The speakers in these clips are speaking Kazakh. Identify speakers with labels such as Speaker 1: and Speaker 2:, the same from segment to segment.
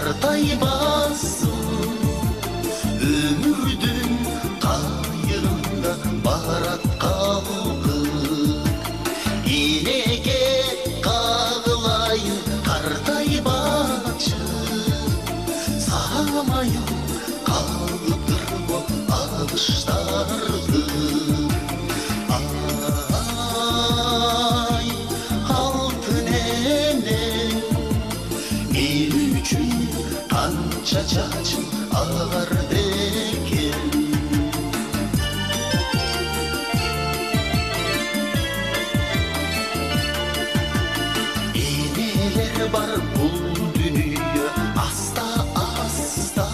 Speaker 1: Картайбассың өмүрдүн кайыгында барат калкып. Энеге кагылайын картайбачы, сагамайын калыптырбы алыштарды. Ай, алтын эне, мен үчүн канча чачың агарды экен. Энелер бар бул дүнүйө аста-аста,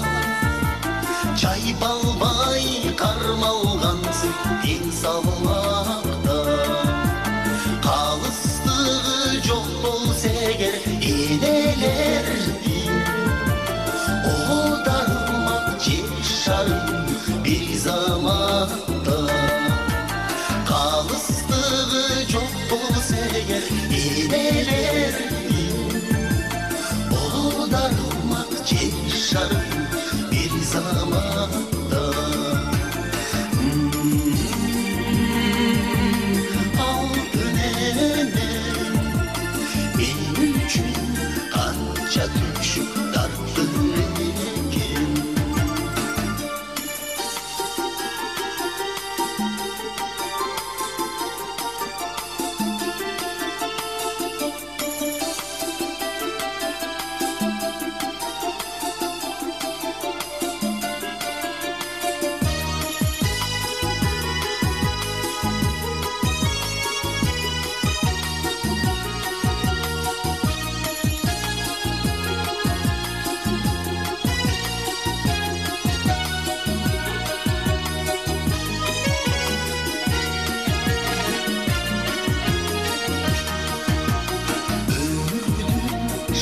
Speaker 1: чайпалмай кармалгансың ден салмакта. Калыстыгы жок болсо эгер энелердин, дарылмак жер шарын бир заматта. Калыстыгы жок болсо эгер энелердин, дарылмак жер шарын бир заматта. Алтын эне, мен үчүн канча түшүп тарттың экен.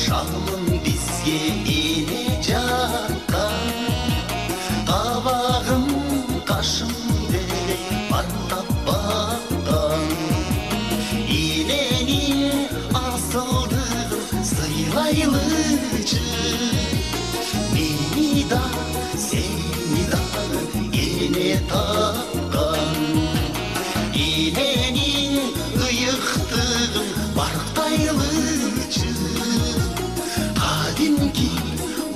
Speaker 1: Шамын бизге эне жаккан, кабагым кашым деле бартап баккан. Эненин асылдыгын сыйлайлычы, мени да сени дагы эне таккан. Эненин ыйыктыгын барктайлычы, кадимки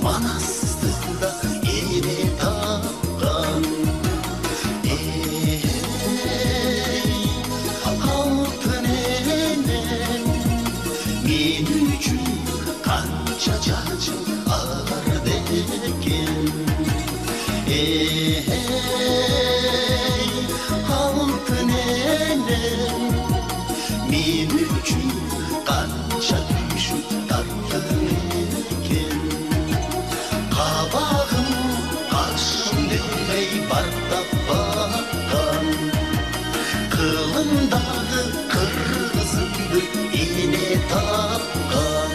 Speaker 1: манастыда эне таккан. Эй, алтын эне, мен үчүн канча чачың агарды экен. Эй, алтын эне, мен үчүн канча түшүп тарттың экен. Кабагым кашым демей бартап баккан, кылымдагы кыргызымды эне таккан.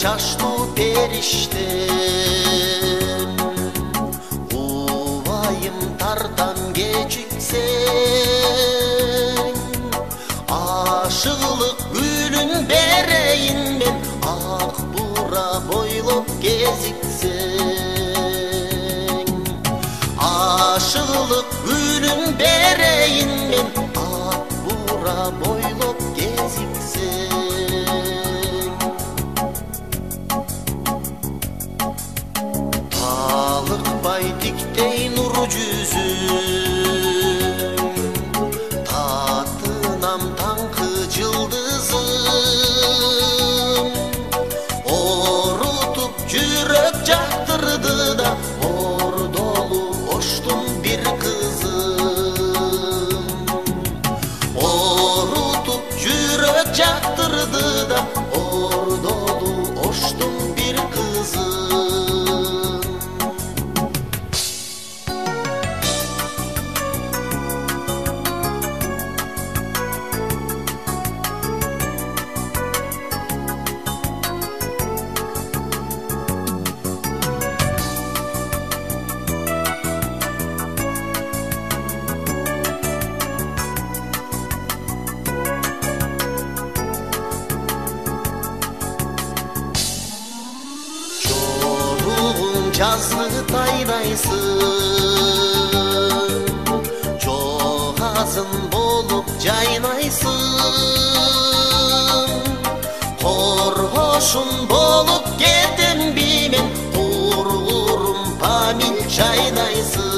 Speaker 1: Жаштуу периштем, убайым тартам кечиксең. Ашыгылык гүлүн берейин мен, ак бура бойлоп кезиксең. Ашыгылык гүлүн берейин мен, ак бура бойлоп кезиксең. жазғы тайнайсың, жоғазын болып жайнайсың. Қорғошын болып кетем бимен, құрғырым памил чайнайсың.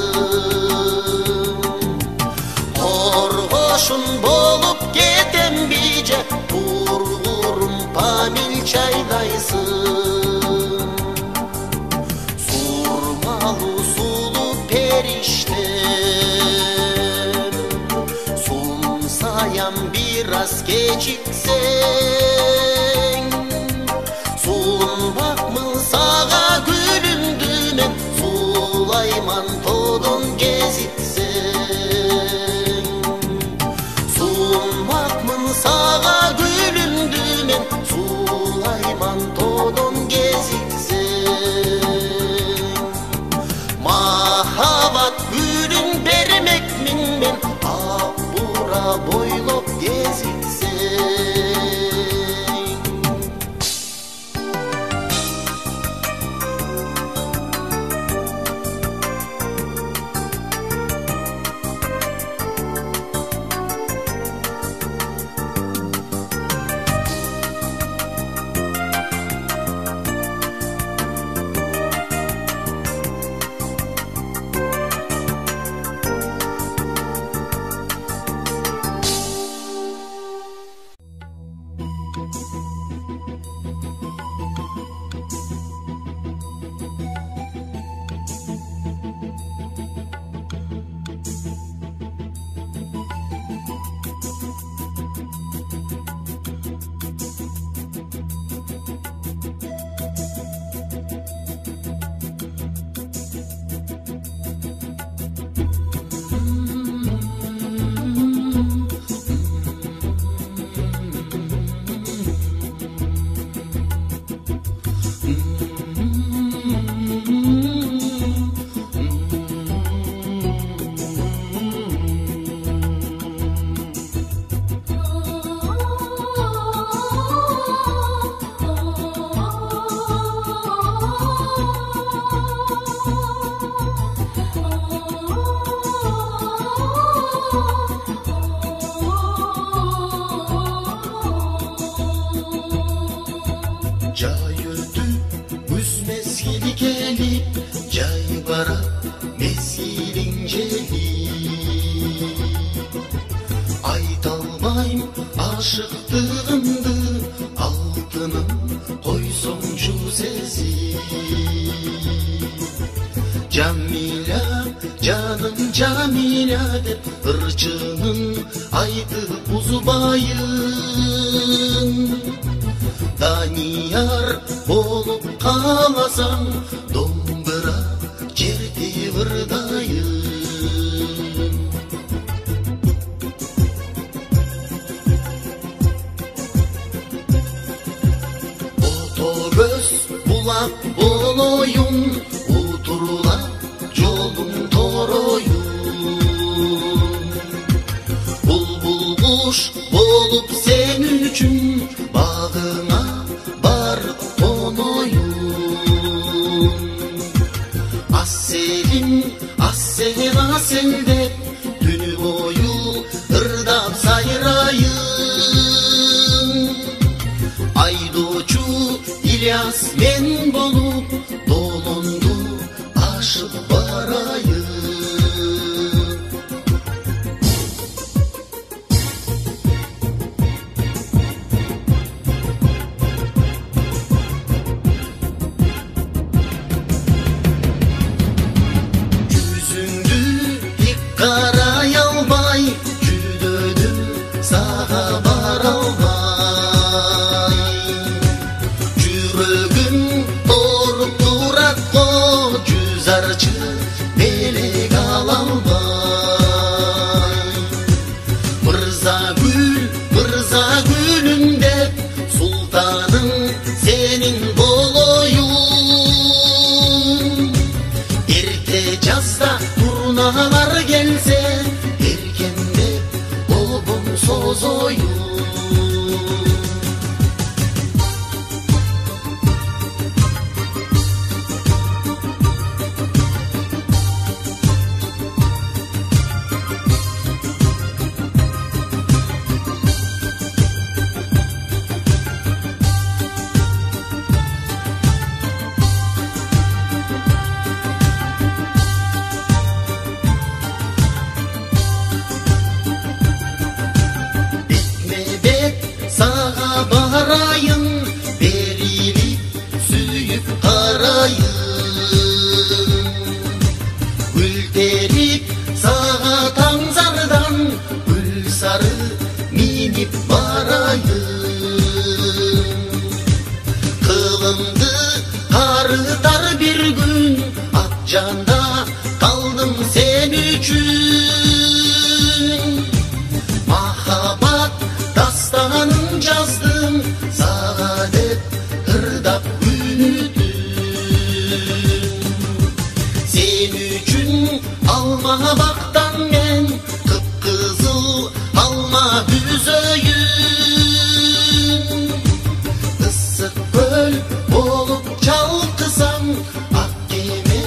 Speaker 1: Қорғошын болып кетем биже, құрғырым памил чайнайсың. Сурмалу сулу периштем, сумсаям бираз кечиксең, сунбакмын сага гүлүмдү мен, сулайман тодон кезиксең. Сунбакмын сага гүлүмдү мен, сулайман тодон кезиксең. Махаббат гүлүн бермекмин мен, ак бура бойлоп кезиксең. Jay öldü, üz mezgili gelip, jay bara mezgilin gelip. Aytalmayım aşıktığımdı, altının koysoncu sesi. Camila, canım Camila dep, ırçının aytıp uzbayın. Daniyar olup kalasam, dombıra cerdi vırdayım. Otobüs bulak boloyun, oturula yolun toroyun. Bulbul kuş bolup sen üçün, bağına bar konoyun. Asselin, assel assel dep, tünü boyu ırdap sayrayın. Aydoçu İlyas men bolup, dolundu aşık barayın. Karayalbay, cüdödüm sağa baralbay. Jürögüm torup durak ko, cüzarçı melek alalbay. Mırza gülüm dep, sultanım senin boloyun. Erte жазда turnalar gelse, erkende obum sozoyun. kaldım sen üçün. Mahabat dastanın yazdım, saadet hırdap büyüdüm. Sen üçün alma baktan ben kıpkızıl alma büzöyüm. Isık göl olup çalkısam, ak gemi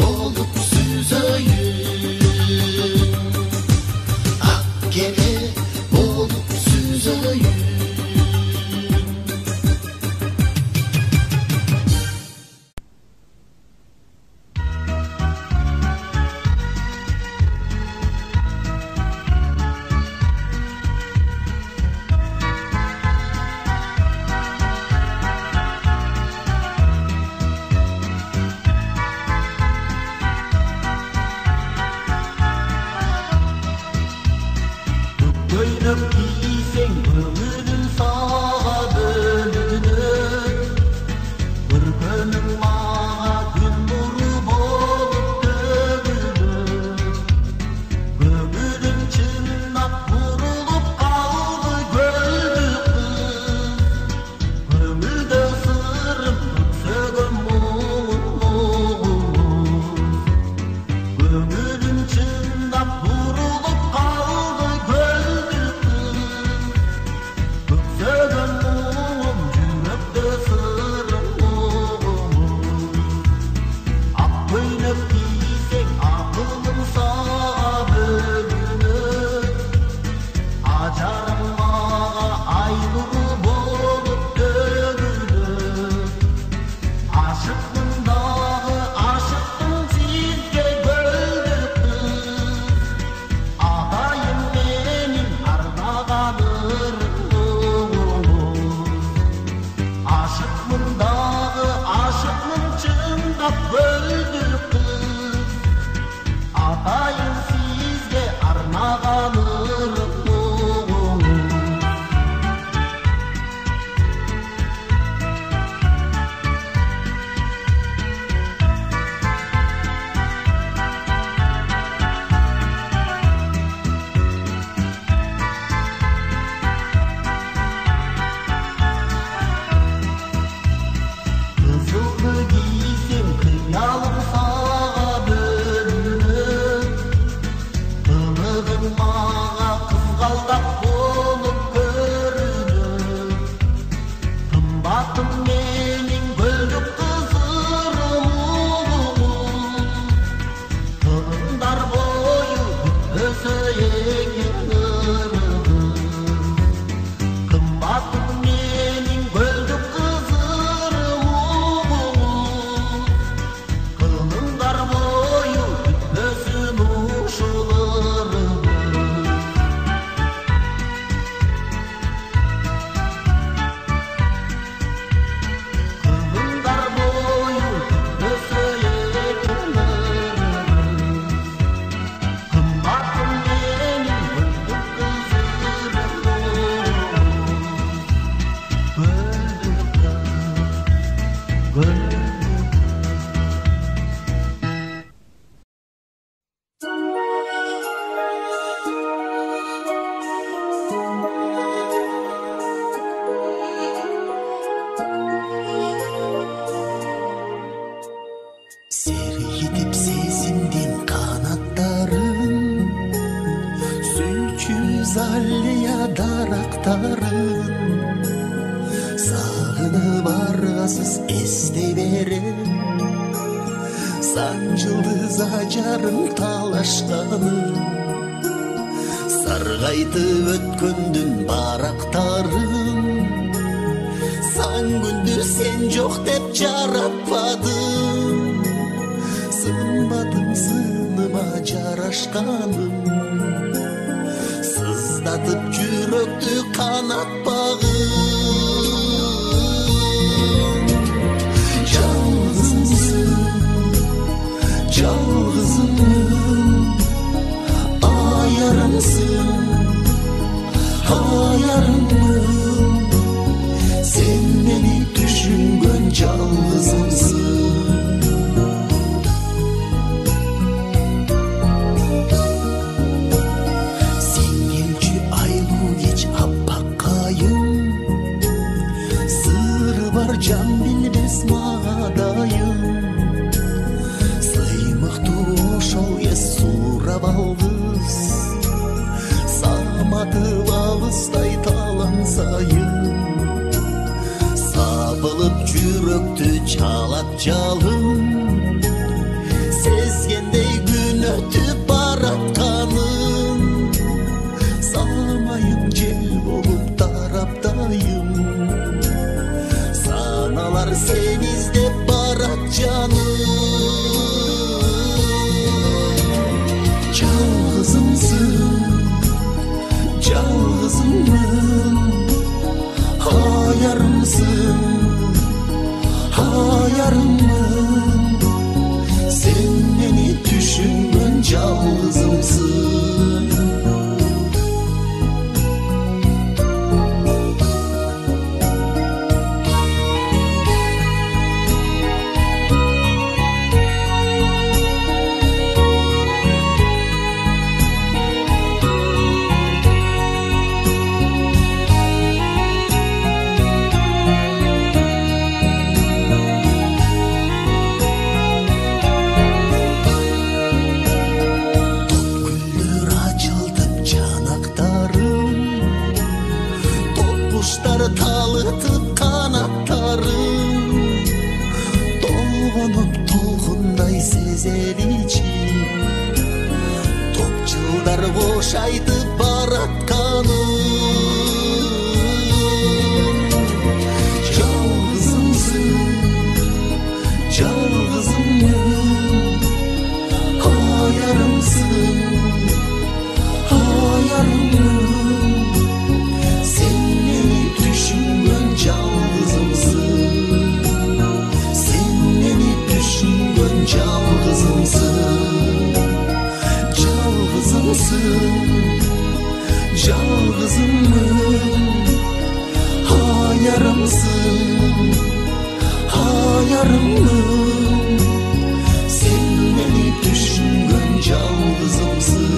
Speaker 1: olup süzöyüm. Ak gemi olup süzöyüm.
Speaker 2: Көйлек кисең көңілін саға бөлініп, бір күнің маға күн нұры болып төгілді. Көңілім чыннап бұрылып қалды гүлді қыз, көңілді сырым көксөгөн мұңым. Көңілім чыннап бұрылып қалды гүлді қыз, көксөгөн мұңым, жүректе сырым мұңым. Ақ көйлек кисең ақылым саға бөлініп, ажарым маға ай нұры болып төгілді. Ашықпын дағы ашықтың сізге гүлді қыз, атайым менің арнаған ырғым. Ашықпын дағы ашықмын чыңдап гүлді қыз, атайым сізге арнаған ырғым. Қызылды кисең қиялым саға бөлініп, қылығың маға қызғалдақ болып көрініп. Қымбатым менің гүлдік қызырым ұлым, қылымдар бойы өсі екен ырығым. Қымбатым менің гүлдік қызырым ұлым, қылымдар бойы өсін ұшылырым. Қылымдар бойы өсі екен ырығым. Қымбатым менің гүлдік қызырым ұлым, гүлдік қыз, гүлдік.
Speaker 1: Sergitip sezindim kanatların, sülçüz alya daraktarın. Sağını bargasız este verin, sancıldız acarın talaşkanın. Sargaydı ötkündün baraktarın, san gündür sen yok dep jaratpadın. Sınmadım sınıma jaraşkanım, sızdatıp yürekti kanat bağım. Yalnızımsın, yalnızım, ayarımsın, ayarımım. Sen beni düşüngön yalnızımsın. балдыз саматып алыстай талансайын сабылып жүрөктү чалат жалын сезгендей күн өтүп баратканын самайым жел болуп тараптайым саналар сен издеп барат жаным жалгызымсың жалгызыммын аярымсың аярыммын сен мени түшүнгөн жалгызымсың талытып канаттарын толгонуп толкундай сезер ичим топ жылдар бош айтып баратканын жалгызымсың жалгызыммын аярымсың аярыммын sen meni düşüngön жалгызымсың жалгызымсың жалгызыммын аярымсың аярыммын sen meni düşüngön жалгызымсың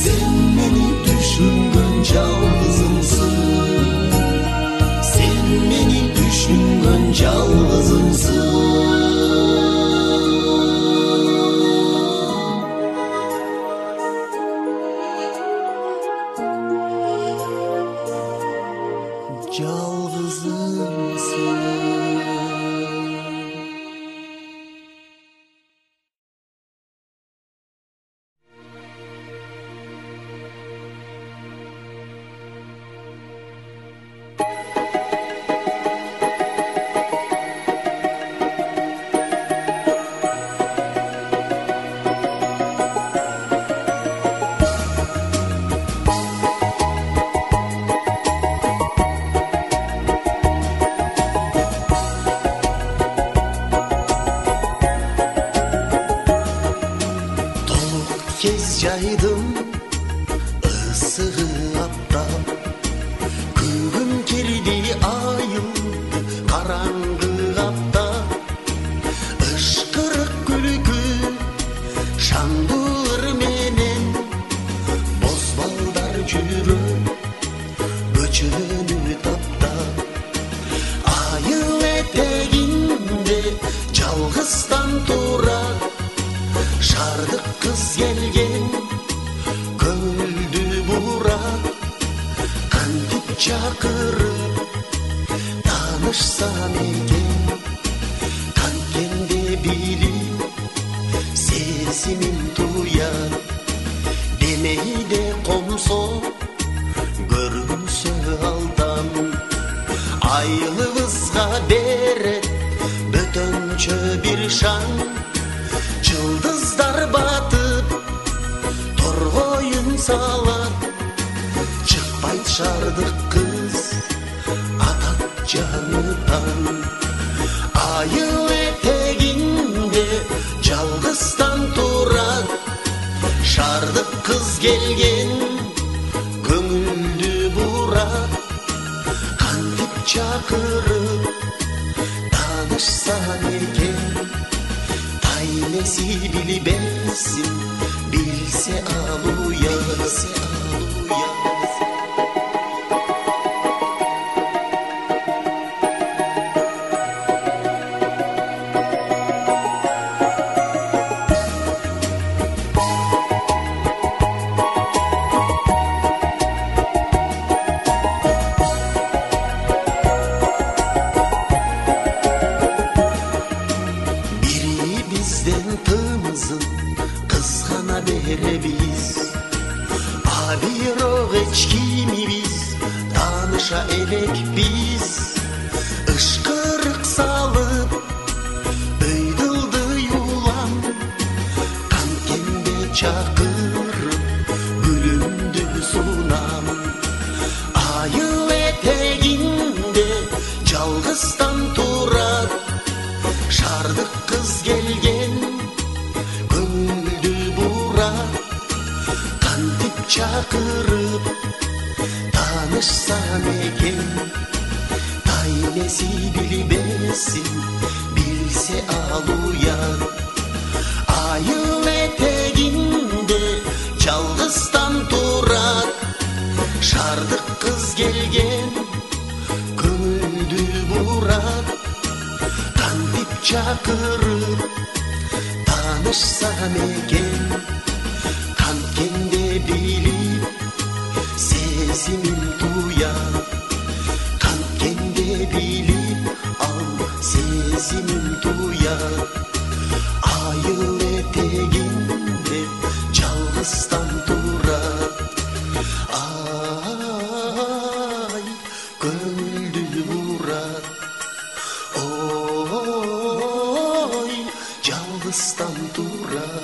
Speaker 1: sen meni düşüngön жалгызымсың sen meni düşüngön жалгызымсың kez jaydım ısığı aптап күгім келді айылды қараңғы аптап ышқырық күлкі шаңдыр менен бозбалдар жүріп көчөнү таптап айыл этегинде жалгыздан тура шардык кыз келген көңүлдү бурап кантип чакырып таанышсам экен канткенде билип сезимим туят демейде комсо көрүнсө алдам айылыбызга берет бөтөнчө бир шаң Yıldızlar batıp torgoyun salat çıkpayt şardık kız atat canıdan ayıl eteginde жалгыздан turat şardık kız gelgen köngüldü burat kantip çakırıp tanışsan eken Ailesi bilibezsin, bilse aluya, bilse aluya. sıkıntımızın kızgana berebiz. Abiro hiç kimi biz danışa elek biz. Işkırık salıp öydüldı yulan, kankende çakırıp gülümdü sunam. Ayıl eteğinde çalgıstan turar, şardık kız gelgen köngüldü burak. Kantip çakırıp tanışsan eken, taynesi bilmesin bilse al uyan. Ayıl eteğinde çalgıstan turar, şardık kız gelgen köngüldü burak. Kantip çakırıp tanışsan eken, kankende bilip sezimin duyan. Kankende bilip al sezimin duyan. Ayıl eteğinde çalgıstan durar. Ay gönlü vurar. Oy çalgıstan durar.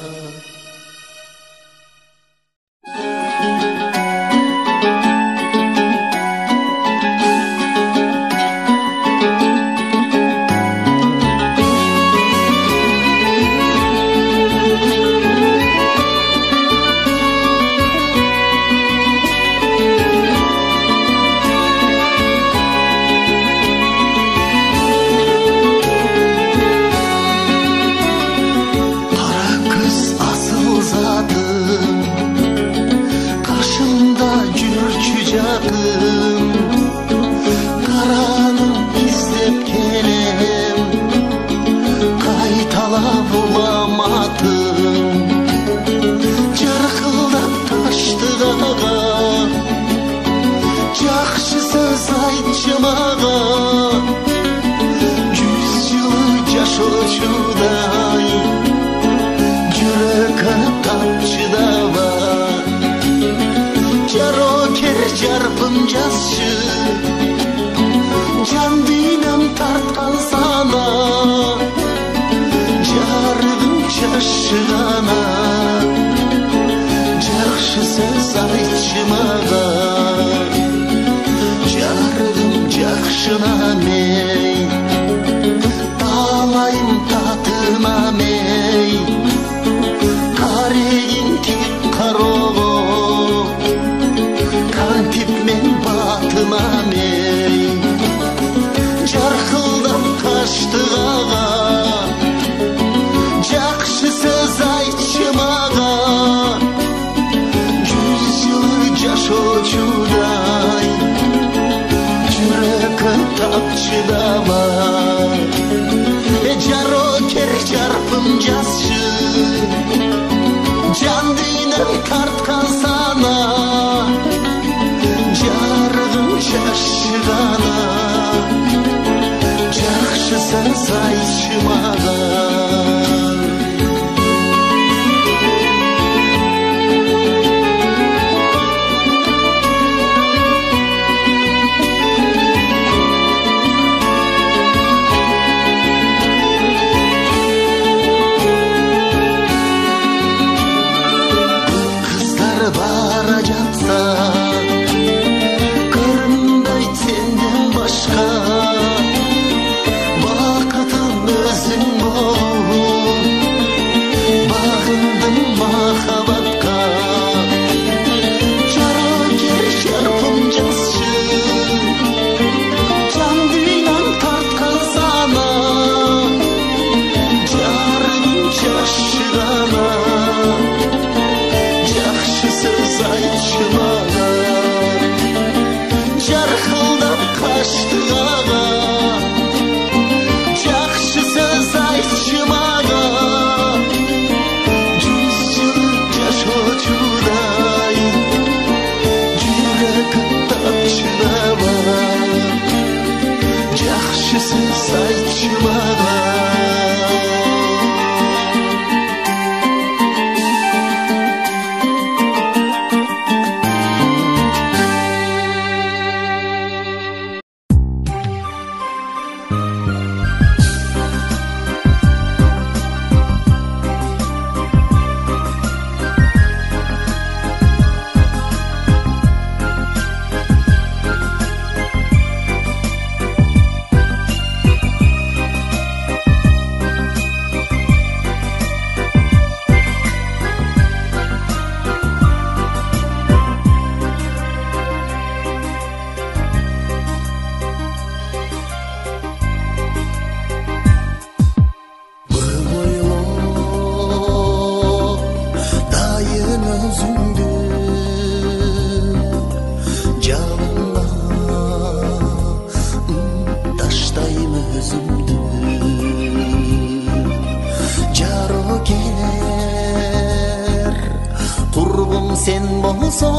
Speaker 1: sen bolsong,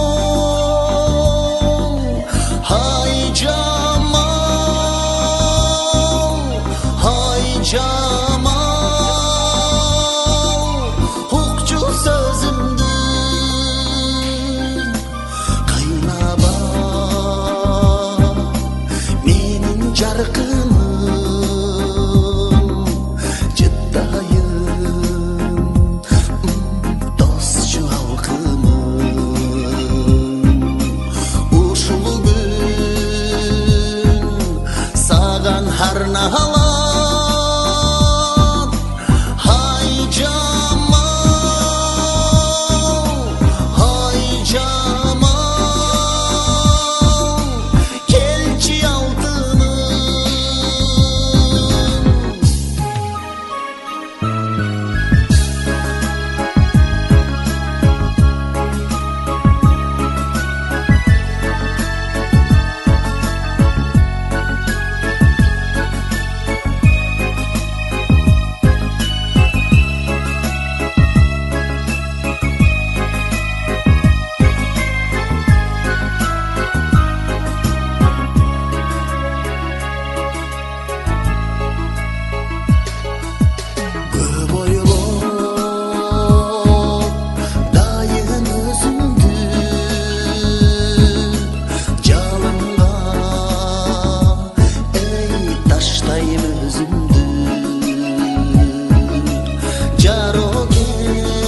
Speaker 1: hay Jamal, hay Jamal, hukçu sözümdü kaynaba menin jarkınım, ciddayım dostçu halkımın. Uşul gün sagan har nahalat, hay Jamal, hay Jamal, kelçi altınım. Көп ойлоп дайын өзүмдү жалынга, эй таштайм өзүмдү. Жарогер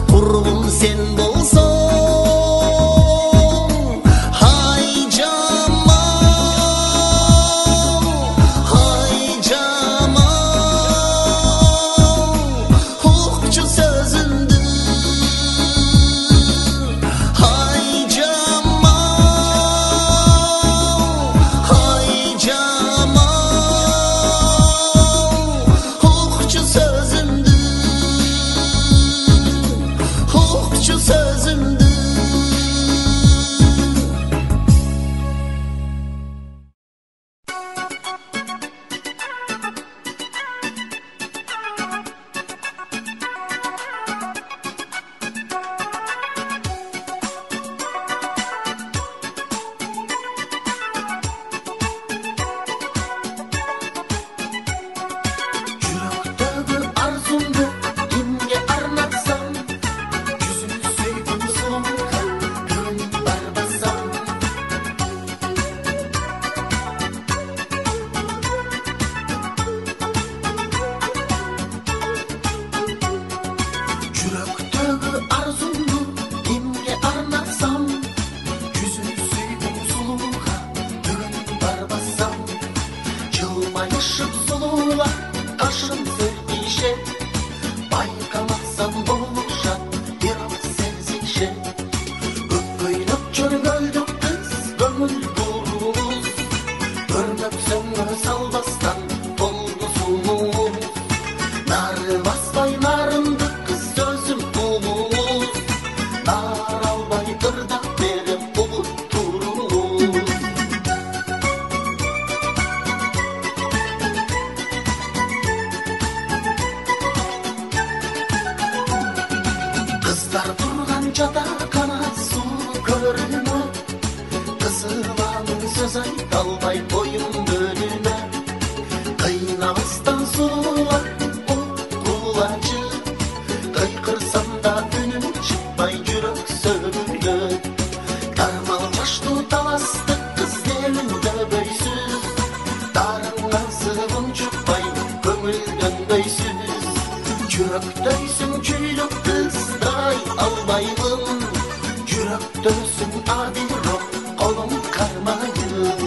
Speaker 1: курбум сен болсоң, hay Jamal, hay Jamal, hukçu sözümdü, hay Jamal, hay Jamal, hukçu sözümdü, hukçu sözümdü. Yürektегі арзумды кимге арнатсам, жүзін сүйгім сұлуға күн барбасам. Yürektегі арзумды кимге арнатсам, жүзін сүйгім сұлуға күн барбасам. Жылмайышып сұлуға қашын сөртейше, байқамақсан болушат ерім сенсейше. Көккөйлік жөргөлдік қыз көңіл бұруыз, көрмөксөң салбастан болды сұлуыз. Нары баспай нарынды қыз сөзім ұлуыз, нар албай тырдап беріп ұлы тұруыз. Kızlar durgan жатақхана суу көрүнө, кызыланын сөз айталбай бойым бөлүнө. Кыйнабастан сулуулар кулачы, кыйкырсам да үнүм чыкпай жүрөк сөгүлгө. Тармалмаштуу таластык кыз элимде бөйсүз, дарыңан сыбым чыкпай көңүл көндөйсүз. Жүрөктөйсүң күйдүк кыздай албайым, жүрөктөсүң адилрок колум кармайым.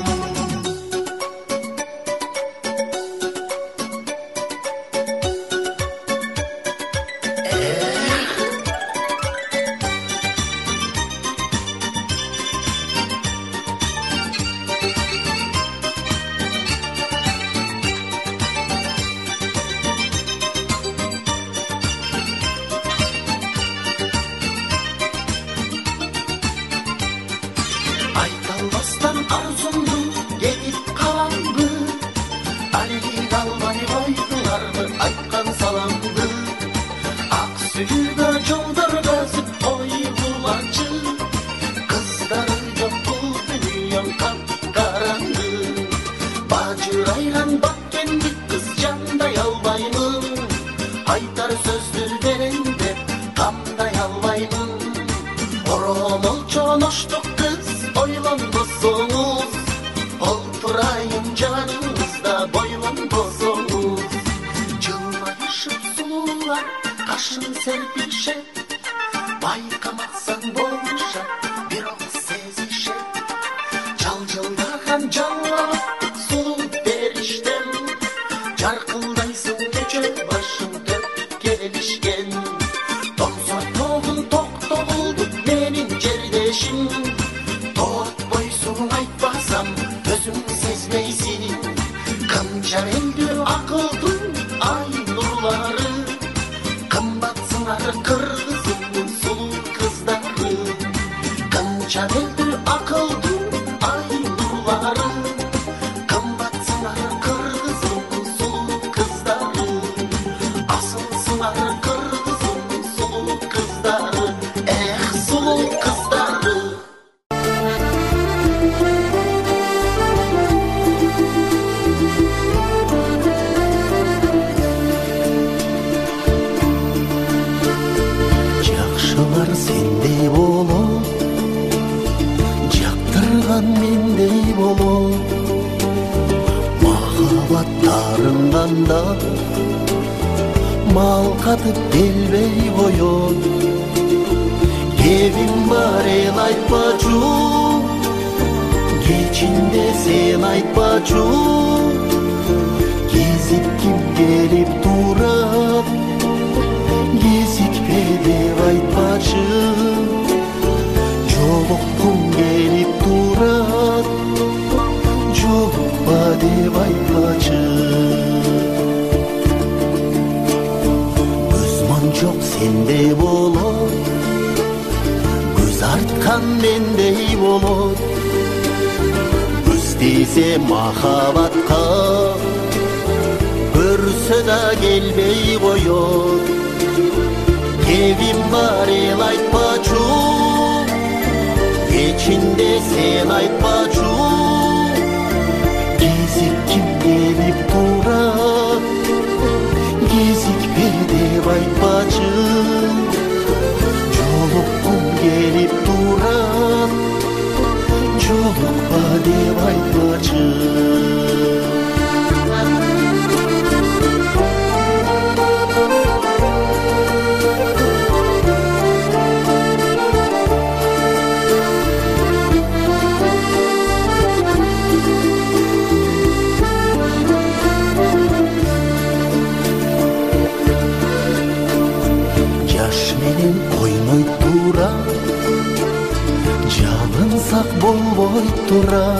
Speaker 1: Sülübe jolдар басып Бар сөздүр беренде кандай албаймын. Оромол чоноштук кыз ойлонбосоңуз, олтурайын жаныңызда бойлонбосоңуз. Жылмайышып сулуулар кашын серпишет, байкамасаң болушат бирок сезишет. Жалжылдаган жаллап сулуу бериштен, жаркылдайсың кече башың төп келишкен. Токсор тогун токтолду менин жердешим, тоотпойсуң айтпасам өзүң сезмейсиң. Канча элдүү акылдуу ай нурлары, кымбатсыңар кыргызымдын сулуу кыздары. Канча элдүү акылдуу ай нурлары, кымбатсыңар кыргызымдын сулуу кыздары. Асылсыңар кыргызымдын сулуу кыздары. Эх, сулуу кыздары. Жакшылар сендей болот, жактырган мендей болот. Махабаттарың канда мал катып келбей коет. Кебиң бар эл айтпачу, кечинде сен айтпачу. Кезикким келип турат, кезикпе деп айтпачы. Жолуккум келип турат, жолукпа деп айтпачы. Көз мончок сендей болот, көз арткан мендей болот. Көз тийсе махабатка, көрсө да келбей коет. Кебим бар эл айтпачу, кечинде сен айтпачу. Кезикким келип турат, кезикпе деп айтпачы. Жолуккум келип турат, жолукпа деп айтпачы. Жаш менен ойной тура, жалынсак болбой тура.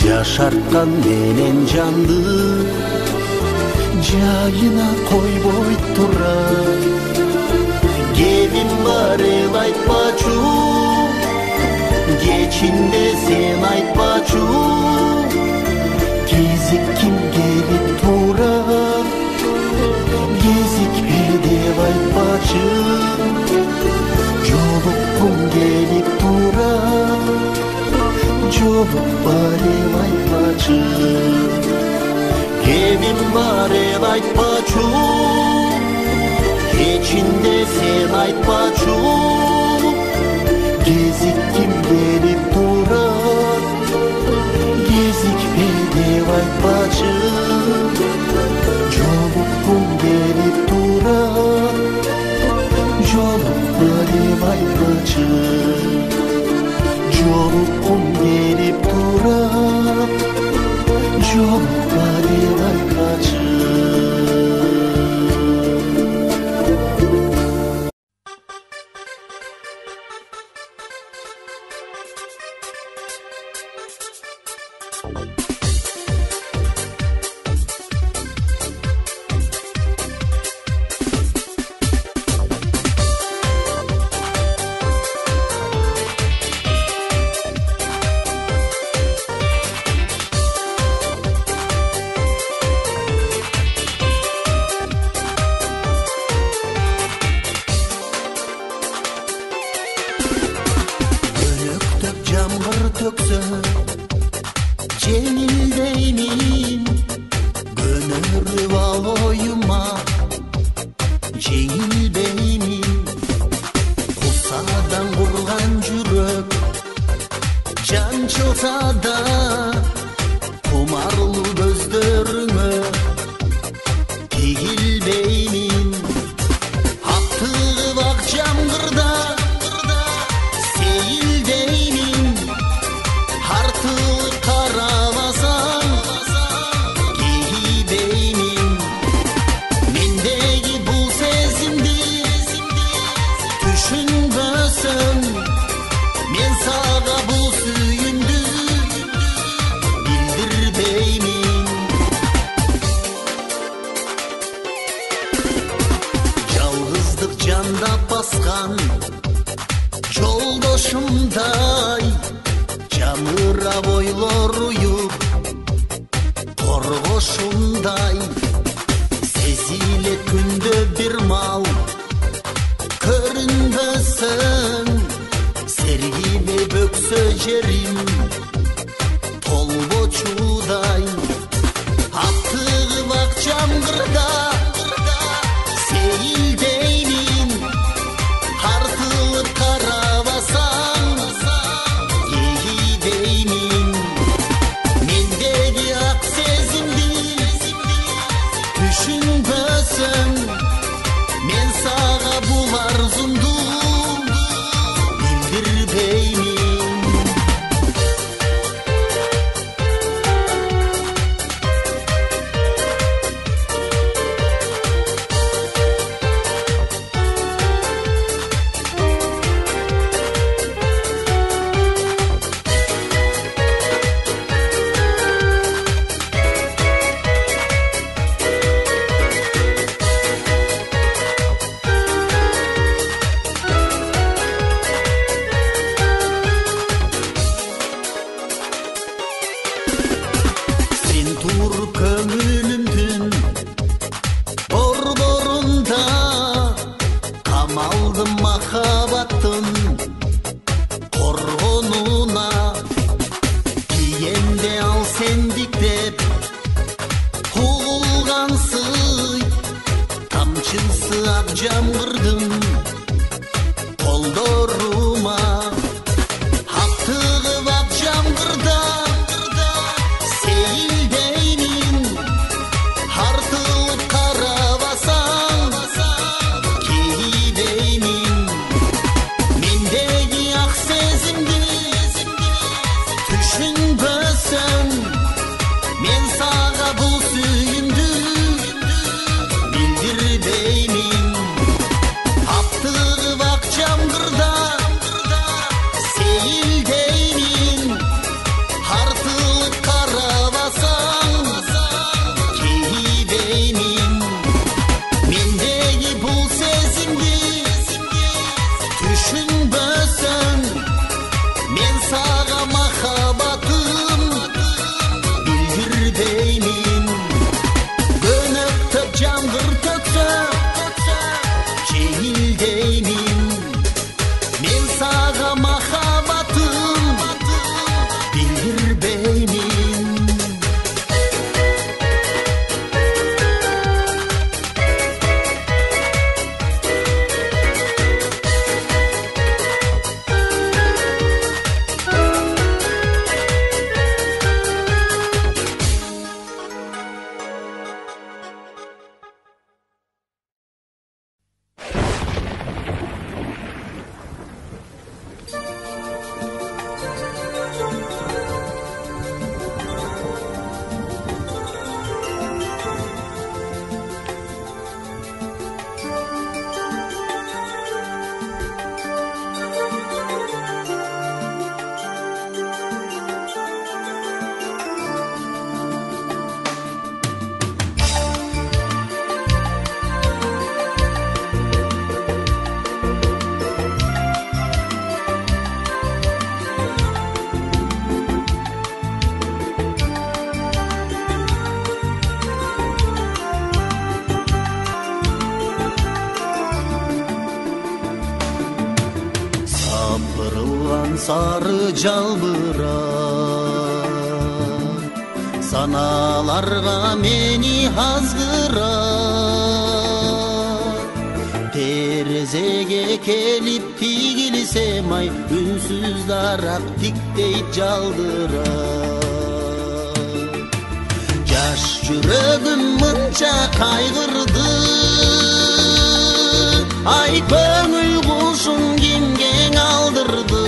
Speaker 1: Жашарткан менен жанды жайына койбой тура. Кебим бар эл айтпачу, кечинде сен айтпачу. Кезикким келип турат, кезикпе деп айтпачы. Жолуккум келип турат, жолукпа деп айтпачы. Кебим бар эл айтпачу, кечинде сен айтпачу. Кезикким келип турат, кезикпе деп айтпачы. Жолуккум келип турат, жолукпа деп айтпачы. Жолуккум келип турат, жолукпа деп айтпачы. жандап басқан жолдошымдай жамырап ойлор уюп коргошумдай сезилет күндө бир мал көрүнбөсөң сергимей бөксө жерим толбочудай аптыгып ак жамгырда сейилдеймин тартылып карабасаң эгидеймин мендеги ак сезимди түшүнбөсөң мен сага бул арзумду билдирбеймин. Köngülümdün borborunda kamaldım mahabattın korgonuna kiyende al sendik dep huğulgansıy tamçısı ak jamgırdın koldoruma haptığıp ak jamgırda men sağa bul suyundu bildirbeymin aptığıp ak jamgırda seyildeymin hartılıp karabasaң keyideymin mendegi bul sezimdi түшүнбөсөң men sağa mahabatım bildirbeymin gönöktөp жамгыр төксө жеңилдеймин мен сага махабатым билдирбеймин. Sarı жалбырап саналарга мени азгырат терезеге келип тигилсем ай үнсүз дарак тиктейт жалдырат жаш жүрөгүм мынча кайгырды ай көңүл кушун кимге алдырды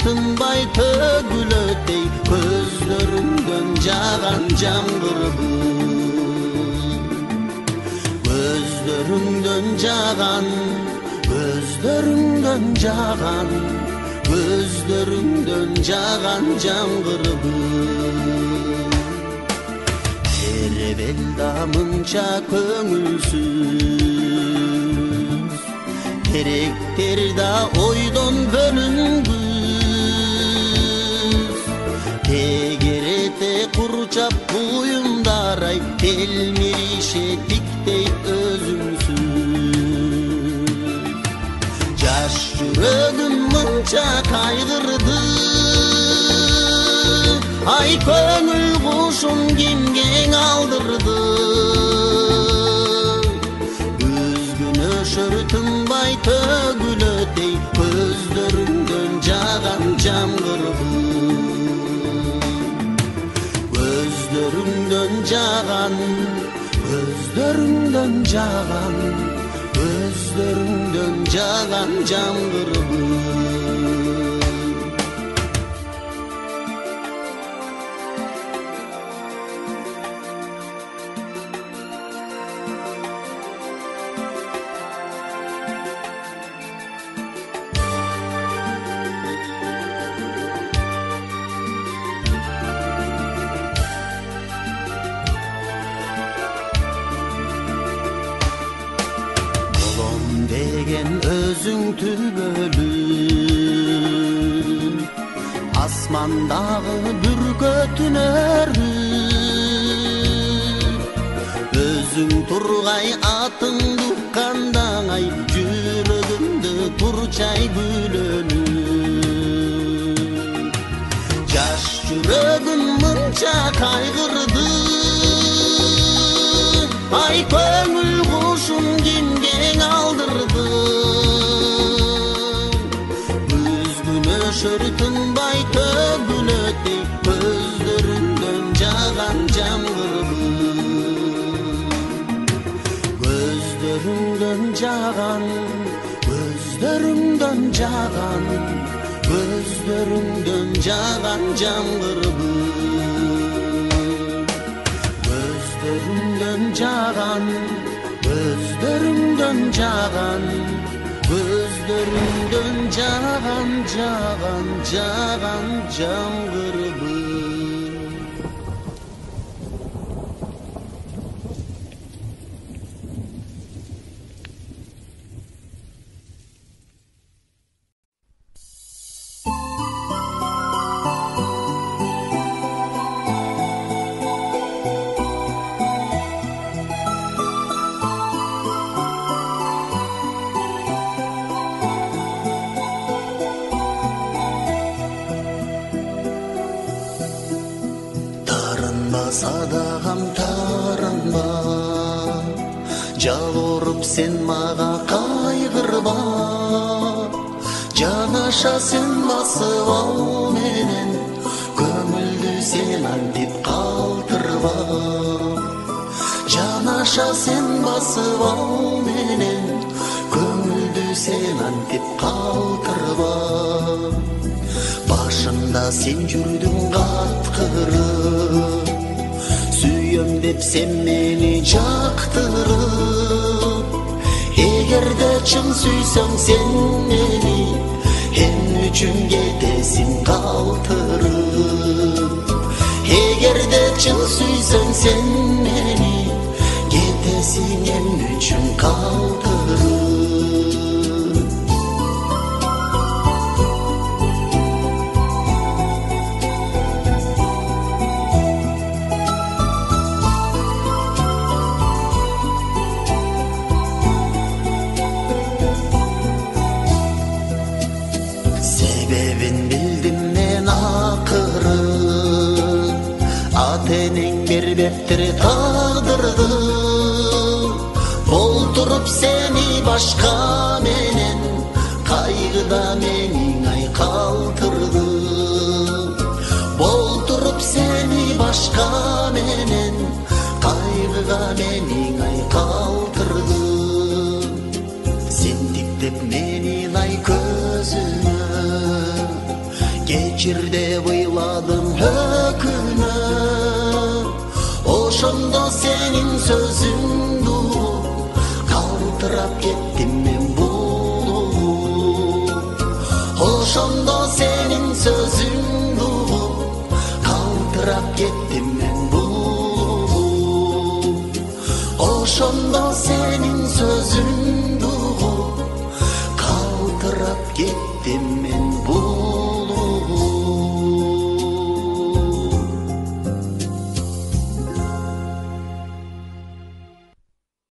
Speaker 1: тынбай төгүлөтей көздөрүңдөн жаган жамгырды көздөрүңдөн жаган көздөрүңдөн жаган жамгырды тер Evvelda mınça köngülsüz, terekter da oydan bölüngüz. Tegerete kurçap buyumdaray, telmirişe tiktey özümsüz. Jaş yüregim mınça kaygırdı, ay köngül kuşun kimgen aldırdı. Üzgün öşörtüm bay tögülötey, gözlerinden jağan jamgırdı. Gözlerinden jağan, gözlerinden jağan, gözlerinden jağan jamgırdı. Degen özüň tübölüp, asmandagy bürgötünörüp. Özüň turgay atyň dukkandaňay, yüregimde turçay gülönüp. Jaş yüregim mınça kaygırdy, ay köngül kuşun kimgen aldırdı. Üzgün öşörtün bay tögülötey, gözlerinden jağan jamgırdı. Gözlerinden jağan, gözlerinden jağan, gözlerinden jağan jamgırdı. Gözlerinden jağan, gözlerinden jağan, gözlerinden jağan, jağan, jağan jamgırdı. Sadagam taranma, jalorып sen maga kaygırma. Janaşa sen basıp al menen, kömüldü sen antip kaltırma. Janaşa sen basıp al menen, kömüldü sen antip kaltırma. Başımda sen jürdüň gatkırıp, süýem dep sen meni jaktırıp. Egerde çyn süýseň sen meni, hem üçin getesin kaltırıp. Egerde çyn süýseň sen meni, getesin hem üçin kaltırıp. Tening berbeptir tağdırdı, boldurup seni başka menen, kaygıda menin ay kaltırdı. Boldurup seni başka menen, kaygıda menin ay kaltırdı. Sen diktep menin ay közüne, geçirde bıyladım höküne. Oşonda senin sözüň duyup, kaltırap kettim men bulup. Oşonda senin sözüň duyup, kaltırap kettim men bulup. Boşanda senin sözün